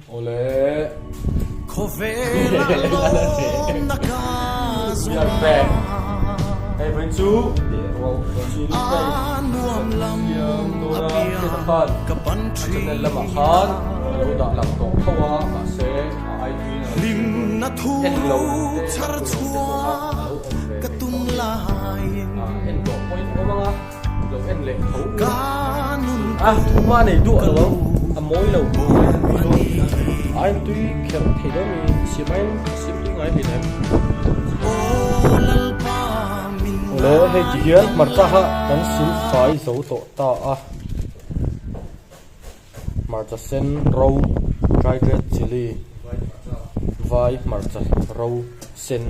Ole. Kovela lom nakazuma. Hey, bring two. Anuam lam apia kapantri. Lim na thu char chua katum lain. Kanun Mà này đũa rồi không? Mối lầu. Anh tuy khéo thì đó mình xem đi ngay thì em. Ole hay chỉ hiến mặt ta ha, hắn xin phải dấu tổ ta à. Mặt ta sen rau, dry red chili, vai mặt ta rau sen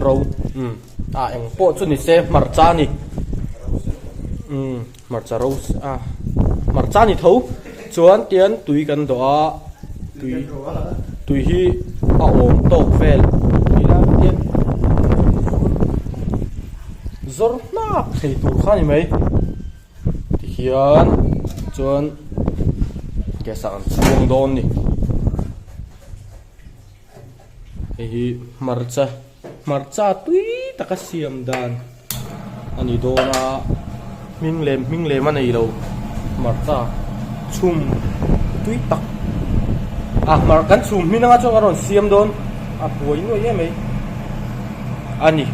rau, em po chút này xem mặt ta này, mặt ta rau mặt ta này thấu, chuan tiền tùy gần đó, tùy hi ổn tổ về, đi ra tiền. Zor na khẩy tủ khá mấy thì hiền chuan cái sản chuông đôn đi thì marcha tuy ta cái xiêm đàn anh đi đôn à mình lem anh ấy đâu marcha chum tuy tắc mar kan chum mình đang cho cái xiêm đôn bùi nuôi em ấy anh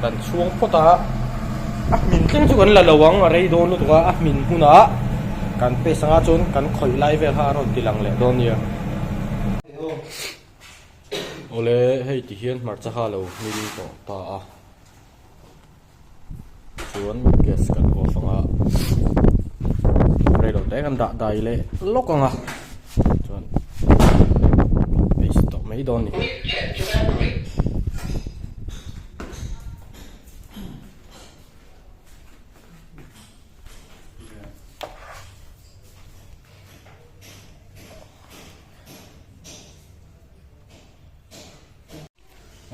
dan chuang pota min tleng chu kan la lawang a rei don lu tuka min huna kan pe sanga chon kan khoi lai vel ha ron tilang le don nia ole hei ti hian mar cha ha lo mi ri to ta a chuan gas kan off anga rei lo te kan da dai le lokanga chuan pe stop mai don ni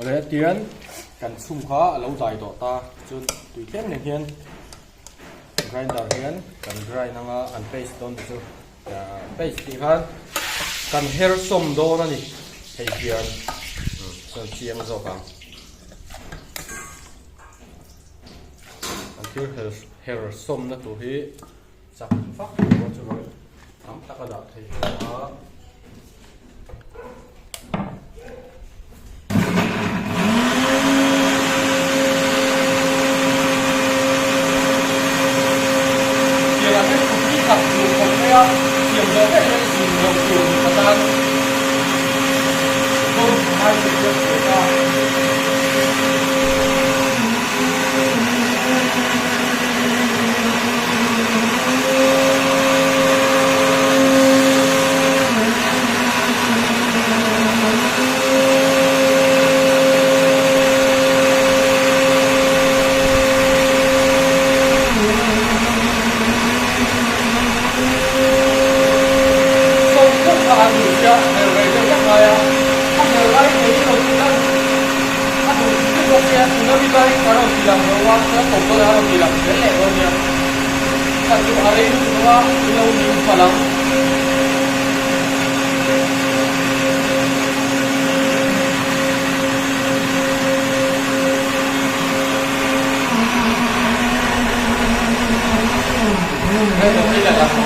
Ole tiền cần sum khá lâu dài đó ta chun tùy thêm này hiền grinder hiền cần grind năng ăn paste don chứ paste thì hắn cần hair sum đó nè hay hiền sơn chiang rồi cả ăn thiếu hair sum nó tụi hi chắc phát rồi chứ rồi ấm tắc là đạt thì đó chiều gió về đây thì nhiều chiều thời gian không ai thực hiện người ta bilang bahwa saya foto harus bilang jelek dia. Satu hari itu semua beliau di Palang. Saya tidak tahu.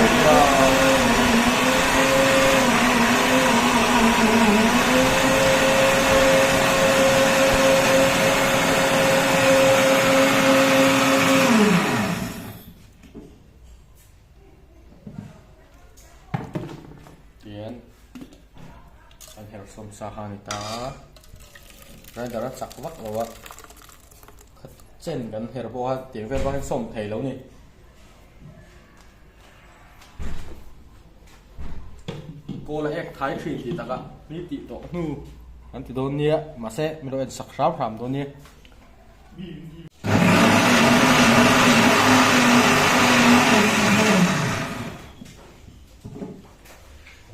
Anh hẹo xôm xa hà này ta rồi đó chặt vắt rồi ạ trên gần hẹo bộ tiếng về vang xôm thầy lâu nhỉ cô là ek thái thủy thì ta cả đi tị tổ nu anh thì đồn nhé mà sẽ mình đôi sặc sáp làm đồn nhé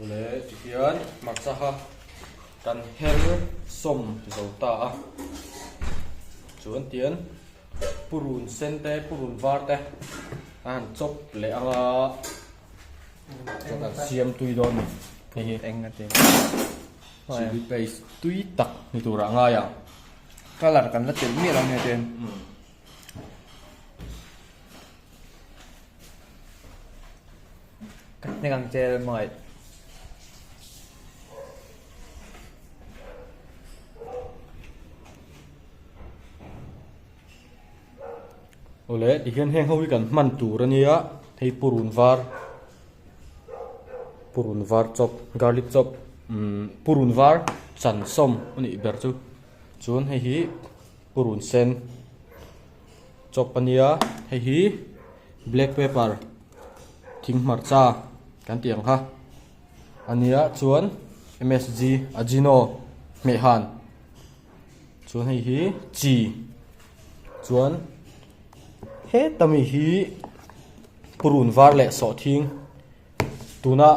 Ole tikian maksa ha kan hair som dầu ta chuan tiền purun sen te purun var te an chop le anga cho kan siam tui don hei hi eng ati chili paste tui tak ni tura nga ya color kan la tel mi lam ne ten ne kang chel moi ole di hian heng howi kan man tur ania hei purun var chop garlic chop purun var chan som ani ber chu chuan hei hi purun sen chop ania hei hi black pepper thing marcha kan tiang ha ania chuan MSG ajino mehan chuan hei hi chi chuan he tami hi purun var le so thing tuna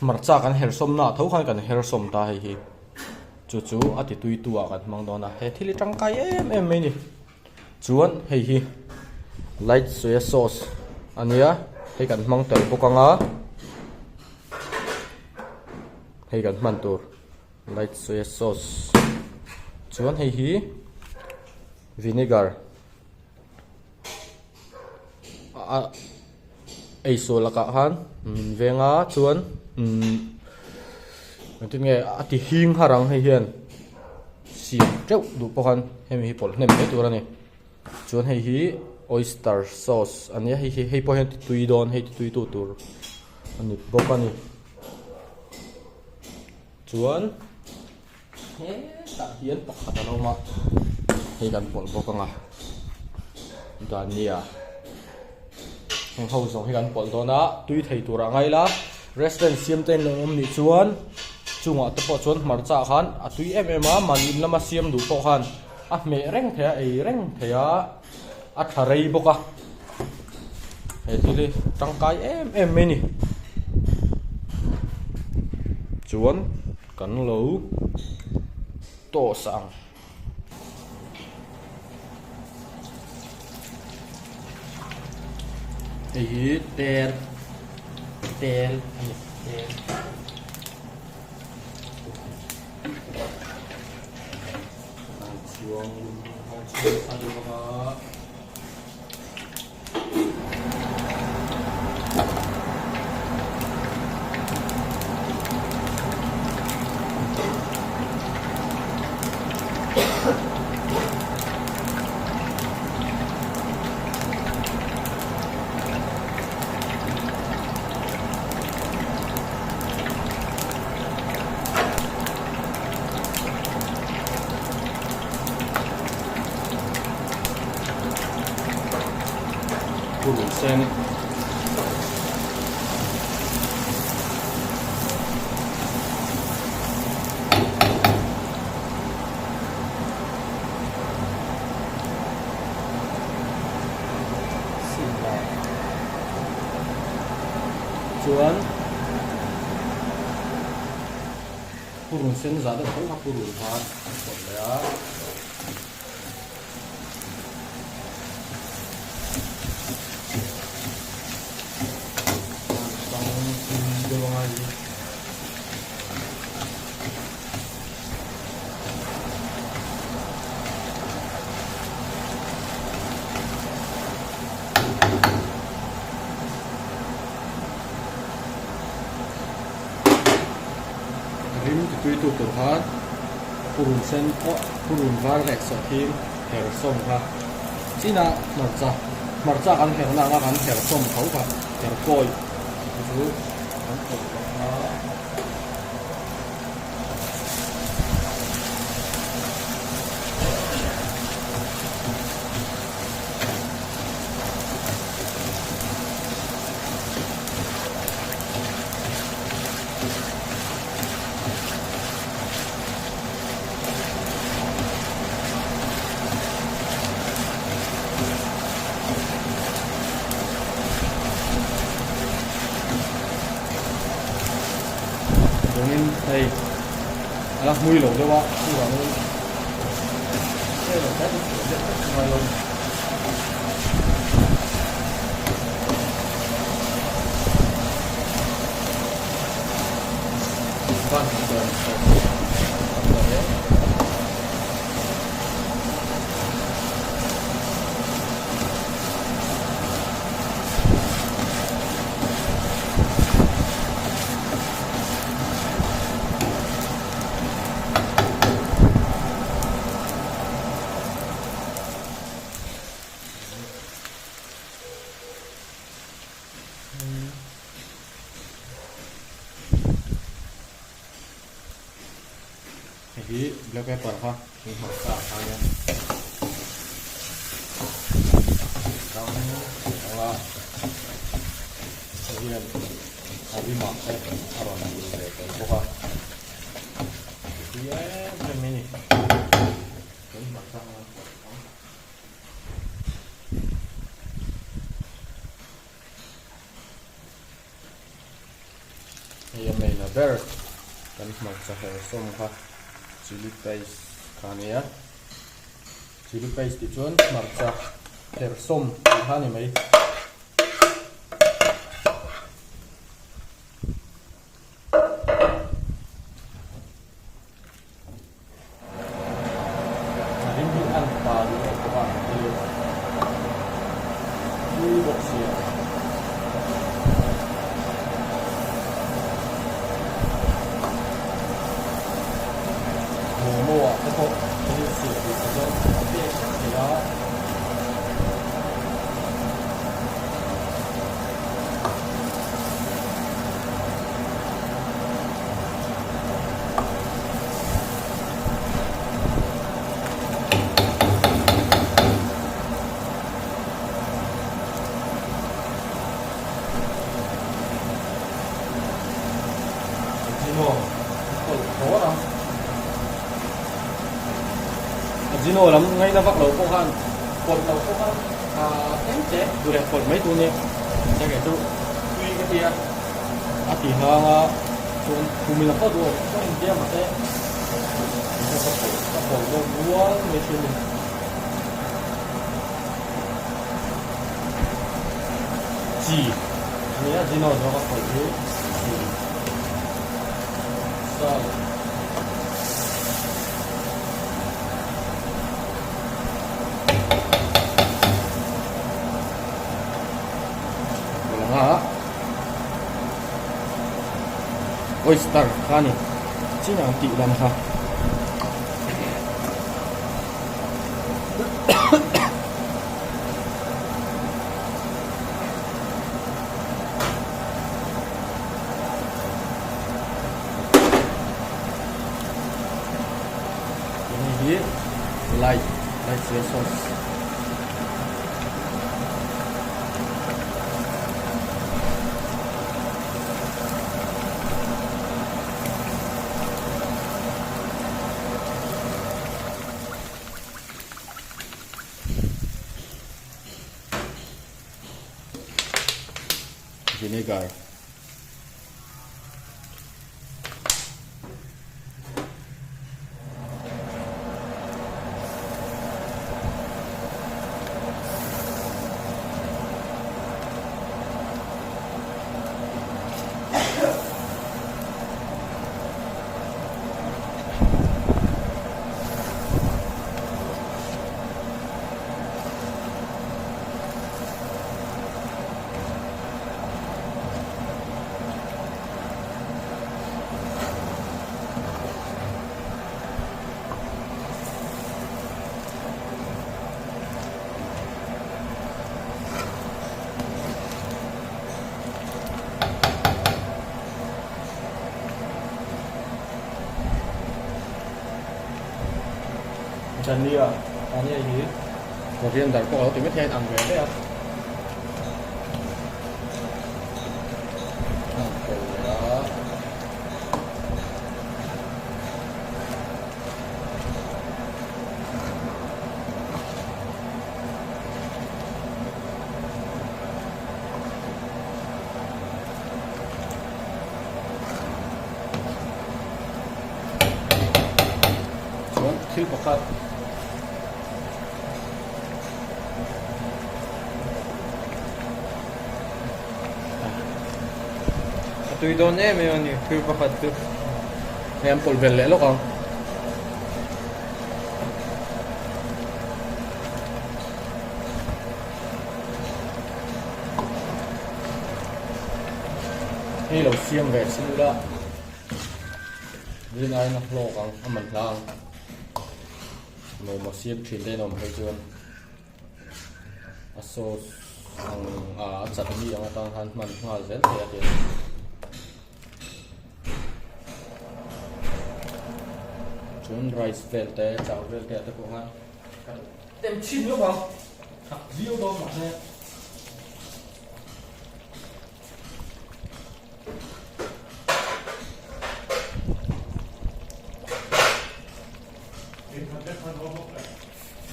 marcha kan her som na tho khan kan her som ta hei hi chu chu ati tui tua kan mang dona he thili tangkai em mai ni chuan hei hi light soya sauce ania hei kan mang tel bokanga hei kan man tur light soya sauce chuan hei hi vinegar ei so laka han venga chuan tin nge ati hing harang hei hian siam treu du pohan hemi hi pol hnem he turani chuan hei hi oyster sauce ania hei hi hei po hian tui don hei tui tu tur ani bokani chuan he ta hian pakhat aloma hei kan pol bokanga dania heng ho zong hi kan pol dona tui thei tura ngai la restaurant siam ten lo om ni chuan chunga te po chuan marcha khan a tui em a man in lama siam du po khan a me reng thea ei reng thea a tharei boka he tili tangkai em me ni chuan kan lo to sang hei tel chuang ani baka purun sen chuan purun sen za da thong ha purun ha kon ya rim tui tu tur han purun sen o purun var lek so thim her som ha china marcha kan her na nga kan her som khau ka her koi chu kan to ha dongin đây là mùi lẩu cho bạn không phải luôn đây là cách rất ngon luôn Fun. Jadi black pepper ha, ini masak hanya. Kamu kalau kemudian habis masak aroma dulu deh, buka. Iya, macam ini. Ini masak. Iya, main bear. Dan masak som ha. Chili paste kani ya, chili paste dicuan marca tersom hani mai. Ini anpa dulu kawan ini, ini boxnya. Mua cái hộp như sửa thì sử dụng thì đó khó lắm. Zino lắm ngay nó bắt đầu cô han, cột đầu cô han, kém chế, dù đẹp cột mấy tu nhé, sẽ cái tu, tuy cái kia, thì hàng tu mình là có đồ, có hình kia mà thế, các cột đồ mua mấy thứ mình, chỉ, nhớ Zino nó bắt cột thứ, sao? Oyster kani, Cina anti dan ha. Ini dia light soy sauce. Vinegar. Chân đi à? Anh ấy gì? Một viên đặt có thì mới theo ăn về đấy à? Đó. Xuống thiếu một khát. Tu idone me oni, tu pa hatu. em pol vel le lo kang hey lo siam ve sin la rin ai na lo kang aman lang no mo siam thin de nom he chuan aso ang chat mi ang atang han man ngal vel te ati chun rice vel te chao vel te ko ha tem chin lo kang hak riu do ma ne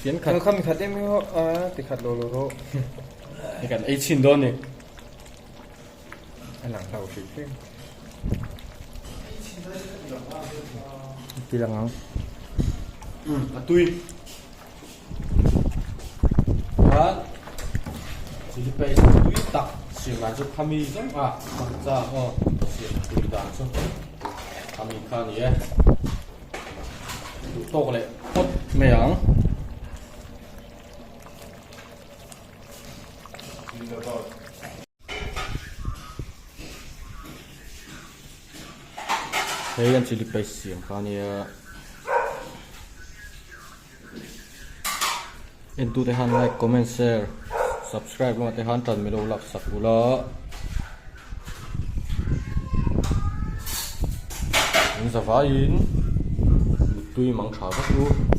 phiến khát không khát em không thì khát lô lô thôi thì cần ấy chín đôn này anh lặng đầu chỉ phim thì là ngon tùy đó chỉ phải tùy tắc chỉ là chút tham mi giống mặc ra chỉ tùy đàn số tham mi khăn nhé to lại hốt mèng thế anh chỉ đi bay xiềng khá nha anh tu thấy han like comment share subscribe luôn thấy han trần mình lạc sạc bula anh sẽ phá in tùy mắng chả các thứ